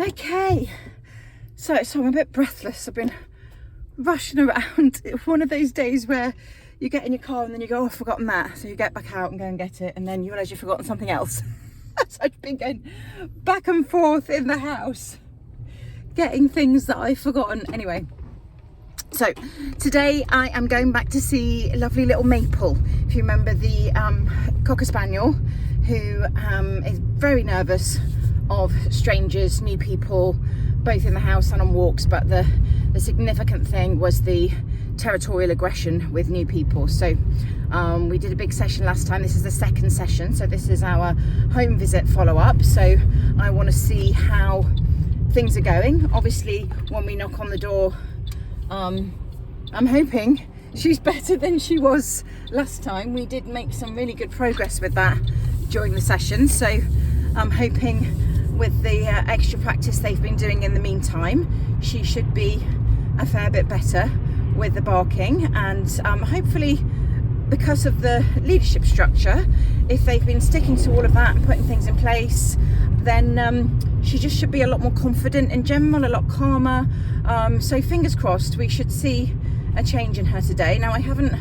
Okay, so I'm a bit breathless. I've been rushing around. It's one of those days where you get in your car and then you go, oh, I've forgotten that. So you get back out and go and get it, and then you realise you've forgotten something else. So I've been going back and forth in the house, getting things that I've forgotten. Anyway, so today I am going back to see lovely little Maple. If you remember the Cocker Spaniel, who is very nervous of strangers, new people, both in the house and on walks, but the significant thing was the territorial aggression with new people. So we did a big session last time. This is the second session, so this is our home visit follow-up. So I want to see how things are going. Obviously, when we knock on the door, I'm hoping she's better than she was last time. We did make some really good progress with that during the session, so I'm hoping with the extra practice they've been doing in the meantime, she should be a fair bit better with the barking. And hopefully, because of the leadership structure, if they've been sticking to all of that and putting things in place, then she just should be a lot more confident in general, a lot calmer. So fingers crossed we should see a change in her today. Now, I haven't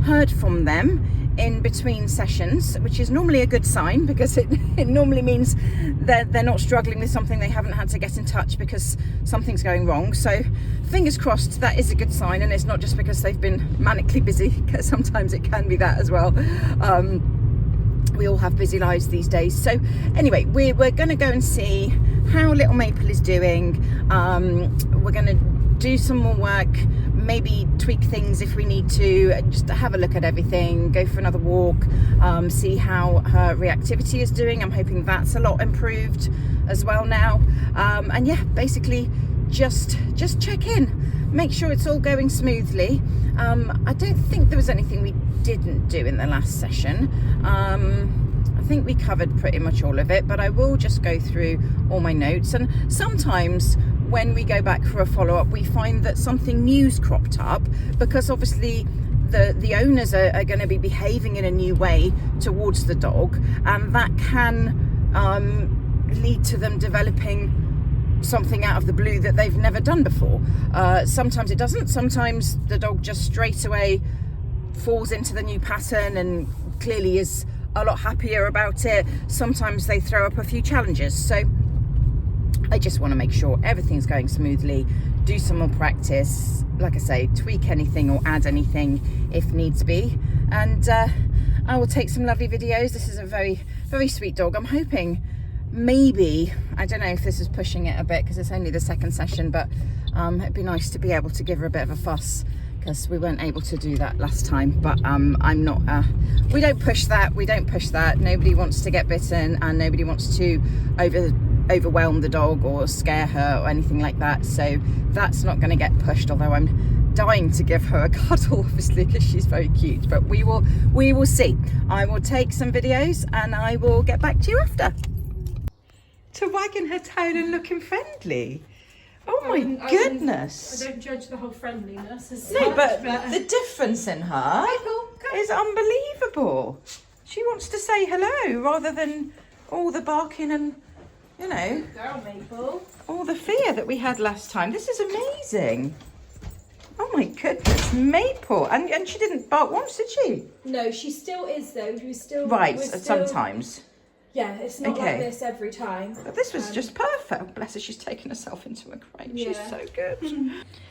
heard from them in between sessions, which is normally a good sign, because it normally means that they're not struggling with something, they haven't had to get in touch because something's going wrong. So fingers crossed that is a good sign, and it's not just because they've been manically busy, because sometimes it can be that as well. We all have busy lives these days. So anyway, we're going to go and see how little Maple is doing. We're going to do some more work, maybe tweak things if we need to, just to have a look at everything, go for another walk, see how her reactivity is doing. I'm hoping that's a lot improved as well now. And yeah, basically just check in, make sure it's all going smoothly. I don't think there was anything we didn't do in the last session. I think we covered pretty much all of it, but I will just go through all my notes. And sometimes when we go back for a follow-up, we find that something new's cropped up, because obviously the owners are going to be behaving in a new way towards the dog, and that can lead to them developing something out of the blue that they've never done before. Sometimes it doesn't. Sometimes the dog just straight away falls into the new pattern and clearly is a lot happier about it. Sometimes they throw up a few challenges. So I just want to make sure everything's going smoothly, do some more practice, like I say, tweak anything or add anything if needs be. And I will take some lovely videos. This is a very, very sweet dog. I'm hoping maybe, I don't know if this is pushing it a bit because it's only the second session, but it'd be nice to be able to give her a bit of a fuss, because we weren't able to do that last time. But I'm not, we don't push that. Nobody wants to get bitten, and nobody wants to overwhelm the dog or scare her or anything like that. So that's not going to get pushed, although I'm dying to give her a cuddle, obviously, because she's very cute. But we will see. I will take some videos and I will get back to you after. To wagging her tail and looking friendly. Oh my goodness. I don't judge the whole friendliness as No, such, but the difference in her is unbelievable. She wants to say hello rather than all the barking and, you know, Good girl, Maple. all the fear that we had last time. This is amazing. Oh my goodness, Maple. And she didn't bark once, did she? No, she still is though. We're still Sometimes. Yeah, it's not like this every time. But this was just perfect. Oh, bless her, she's taken herself into a crate. Yeah. She's so good.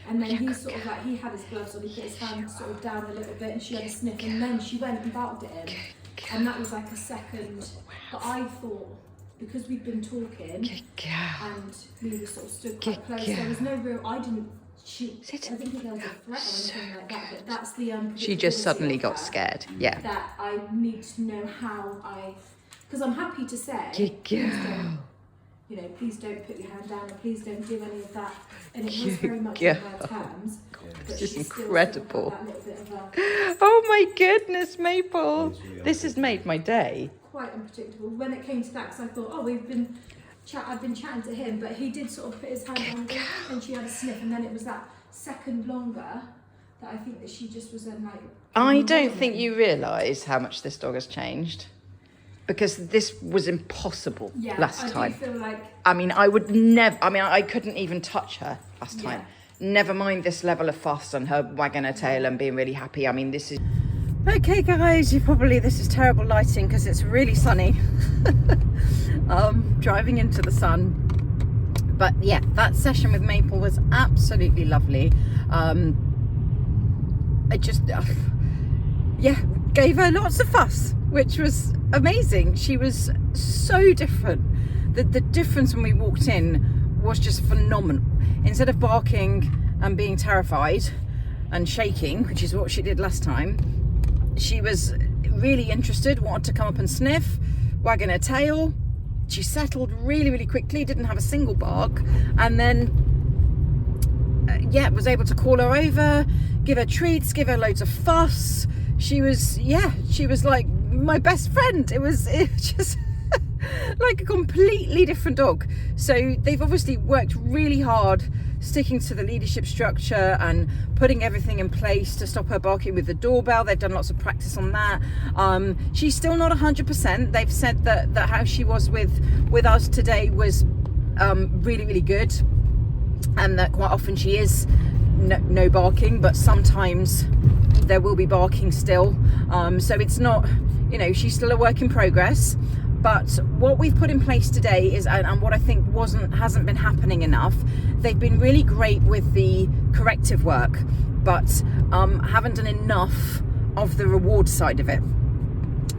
And then he sort of like, he had his gloves on, he put his hand sort of down a little bit, and she had a sniff, and then she went and barked at him. And that was like a second. But I thought, because we'd been talking and we were sort of stood quite close, there was no real, I didn't think there was a threat or anything like that, but that's the She just suddenly got scared. Yeah. That I need to know how because I'm happy to say, please don't put your hand down, or please don't do any of that. And it was very much in her terms. This is incredible. Oh my goodness, Maple. This has made my day. Quite unpredictable when it came to that, because I thought, I've been chatting to him, but he did sort of put his hand on her, and she had a sniff, and then it was that second longer that I think that she just was then like. I don't think you realise how much this dog has changed. because this was impossible last time. I do feel like... I mean, I would never, I mean, I couldn't even touch her last time. Never mind this level of fuss and her wagging her tail and being really happy. I mean, this is... Okay, guys, this is terrible lighting because it's really sunny. Driving into the sun. But yeah, that session with Maple was absolutely lovely. I just, gave her lots of fuss, which was amazing. She was so different. The difference when we walked in was just phenomenal. Instead of barking and being terrified and shaking, which is what she did last time, she was really interested, wanted to come up and sniff, wagging her tail. She settled really, really quickly, didn't have a single bark, and then was able to call her over, give her treats, give her loads of fuss. She was like my best friend. It was just like a completely different dog. So they've obviously worked really hard sticking to the leadership structure and putting everything in place to stop her barking with the doorbell. They've done lots of practice on that. She's still not 100%. They've said that how she was with us today was really, really good, and that quite often she is no barking, but sometimes there will be barking still. So it's not, she's still a work in progress. But what we've put in place today is, and what I think hasn't been happening enough, they've been really great with the corrective work, but haven't done enough of the reward side of it.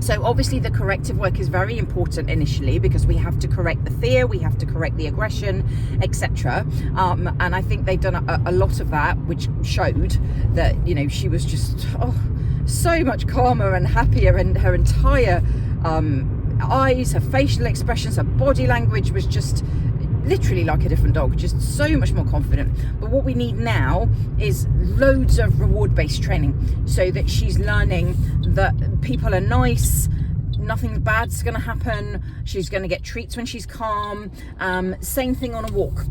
So obviously the corrective work is very important initially, because we have to correct the fear, we have to correct the aggression, etc. And I think they've done a lot of that, which showed that, she was just so much calmer and happier, and her entire eyes, her facial expressions, her body language was just literally like a different dog, just so much more confident. But what we need now is loads of reward-based training, so that she's learning that people are nice, nothing bad's going to happen, she's going to get treats when she's calm. Same thing on a walk.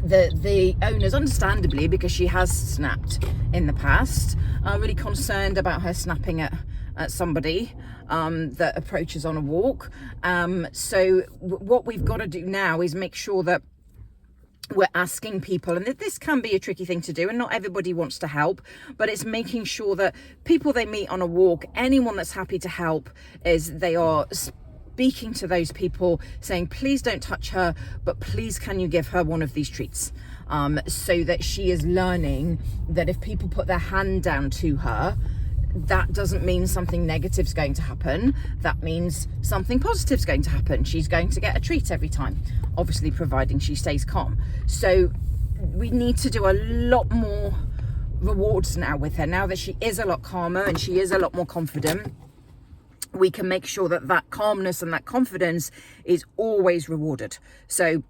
The owners, understandably, because she has snapped in the past, are really concerned about her snapping at somebody that approaches on a walk. So what we've got to do now is make sure that we're asking people, and this can be a tricky thing to do, and not everybody wants to help, but it's making sure that people they meet on a walk, anyone that's happy to help, is they are speaking to those people, saying, please don't touch her, but please can you give her one of these treats, so that she is learning that if people put their hand down to her, that doesn't mean something negative is going to happen. That means something positive is going to happen. She's going to get a treat every time, obviously providing she stays calm. So we need to do a lot more rewards now with her. Now that she is a lot calmer and she is a lot more confident, we can make sure that calmness and that confidence is always rewarded. So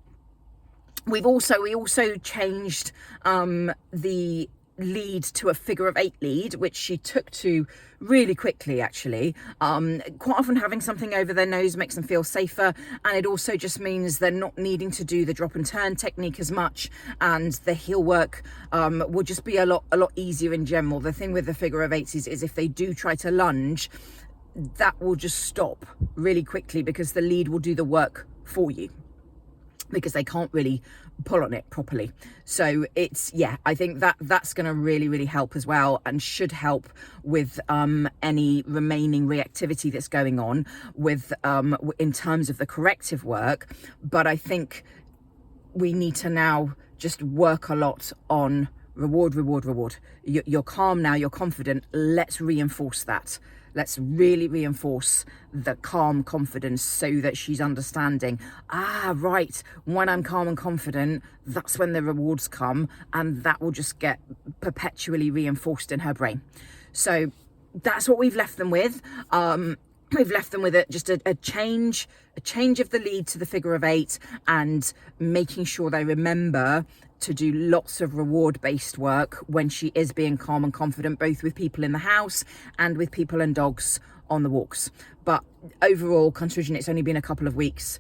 we also changed the lead to a figure of 8 lead, which she took to really quickly, actually. Quite often having something over their nose makes them feel safer, and it also just means they're not needing to do the drop and turn technique as much, and the heel work will just be a lot easier in general. The thing with the figure of 8s is if they do try to lunge, that will just stop really quickly, because the lead will do the work for you, because they can't really pull on it properly. So it's, I think that's going to really, really help as well, and should help with any remaining reactivity that's going on with in terms of the corrective work. But I think we need to now just work a lot on reward. You're calm now, you're confident, let's reinforce that. Let's really reinforce the calm confidence, so that she's understanding, right, when I'm calm and confident, that's when the rewards come, and that will just get perpetually reinforced in her brain. So that's what we've left them with. We've left them with just a change of the lead to the figure of 8, and making sure they remember to do lots of reward-based work when she is being calm and confident, both with people in the house and with people and dogs on the walks. But overall, considering it's only been a couple of weeks,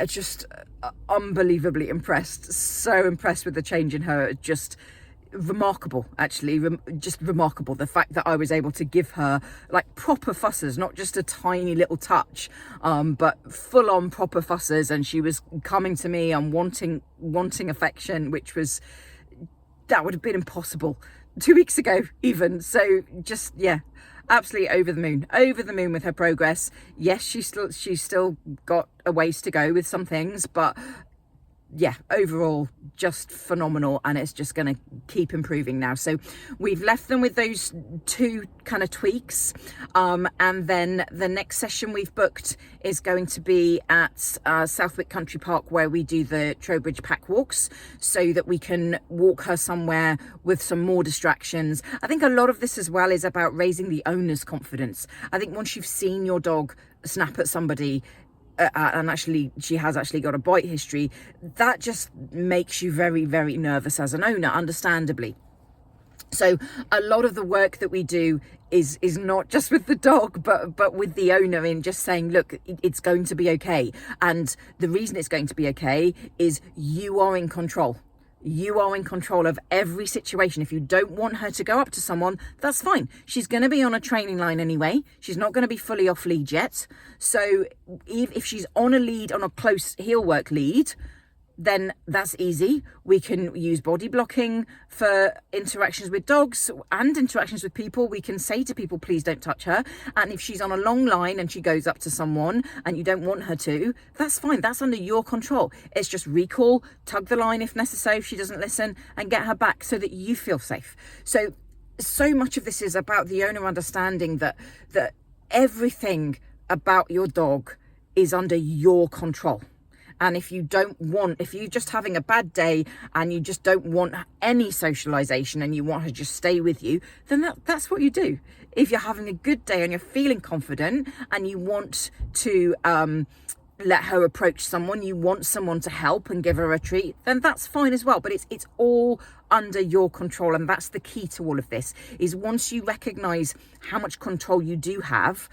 just unbelievably impressed. So impressed with the change in her. Just remarkable, actually, just remarkable, the fact that I was able to give her like proper fussers, not just a tiny little touch, but full on proper fussers, and she was coming to me and wanting affection, which was, that would have been impossible 2 weeks ago even. So just, yeah, absolutely over the moon with her progress. Yes, she's still got a ways to go with some things, but yeah, overall just phenomenal, and it's just going to keep improving now. So we've left them with those 2 kind of tweaks, and then the next session we've booked is going to be at Southwick Country Park, where we do the Trowbridge pack walks, so that we can walk her somewhere with some more distractions. I think a lot of this as well is about raising the owner's confidence. I think once you've seen your dog snap at somebody, and actually she has actually got a bite history, that just makes you very, very nervous as an owner, understandably. So a lot of the work that we do is not just with the dog, but with the owner, in just saying, look, it's going to be okay. And the reason it's going to be okay is you are in control. You are in control of every situation. If you don't want her to go up to someone, that's fine. She's going to be on a training line anyway. She's not going to be fully off lead yet. So if she's on a lead, on a close heel work lead, then that's easy. We can use body blocking for interactions with dogs and interactions with people. We can say to people, please don't touch her. And if she's on a long line and she goes up to someone and you don't want her to, that's fine. That's under your control. It's just recall, tug the line if necessary if she doesn't listen, and get her back so that you feel safe. So much of this is about the owner understanding that everything about your dog is under your control. And if you're just having a bad day and you just don't want any socialization and you want her to just stay with you, then that's what you do. If you're having a good day and you're feeling confident and you want to let her approach someone, you want someone to help and give her a treat, then that's fine as well. But it's all under your control. And that's the key to all of this, is once you recognize how much control you do have,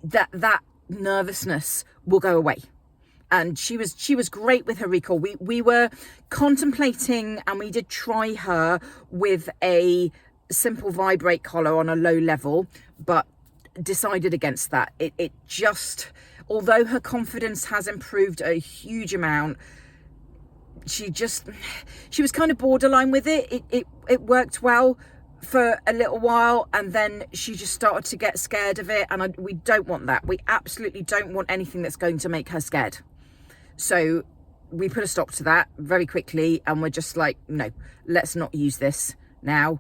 that nervousness will go away. And she was great with her recall. We were contemplating, and we did try her with a simple vibrate collar on a low level, but decided against that. It just, although her confidence has improved a huge amount, she was kind of borderline with it. It worked well for a little while, and then she just started to get scared of it, and we don't want that. We absolutely don't want anything that's going to make her scared. So we put a stop to that very quickly, and we're just like, no, let's not use this now.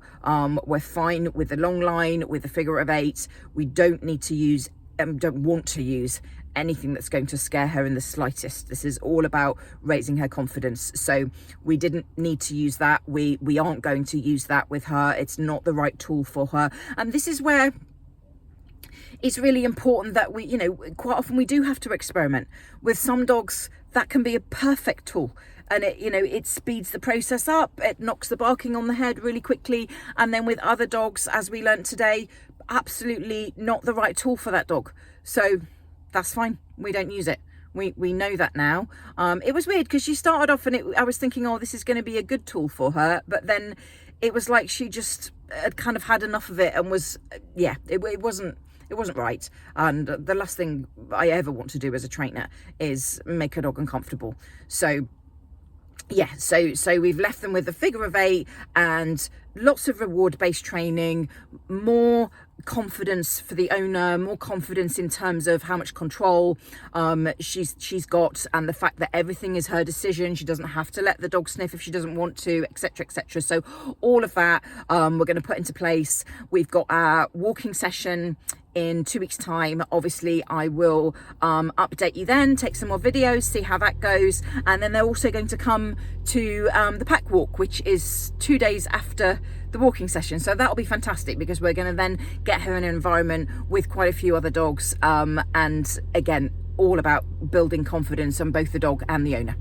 We're fine with the long line, with the figure of 8. We don't need to use, don't want to use anything that's going to scare her in the slightest. This is all about raising her confidence. So we didn't need to use that. We aren't going to use that with her. It's not the right tool for her. And this is where it's really important that we, quite often we do have to experiment. With some dogs, that can be a perfect tool, and it speeds the process up. It knocks the barking on the head really quickly. And then with other dogs, as we learnt today, absolutely not the right tool for that dog. So that's fine. We don't use it. We know that now. It was weird because she started off and I was thinking, oh, this is going to be a good tool for her. But then it was like she just had kind of had enough of it and was, it wasn't right. And the last thing I ever want to do as a trainer is make a dog uncomfortable. So so we've left them with the figure of 8 and lots of reward-based training, more confidence for the owner, more confidence in terms of how much control she's got, and the fact that everything is her decision. She doesn't have to let the dog sniff if she doesn't want to, etc, etc. So all of that we're going to put into place. We've got our walking session in 2 weeks' time. Obviously I will update you then, take some more videos, see how that goes. And then they're also going to come to the pack walk, which is 2 days after the walking session. So that'll be fantastic, because we're going to then get her in an environment with quite a few other dogs, and again, all about building confidence on both the dog and the owner.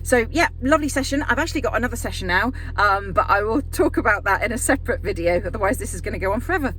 So yeah, lovely session. I've actually got another session now, but I will talk about that in a separate video, otherwise this is going to go on forever.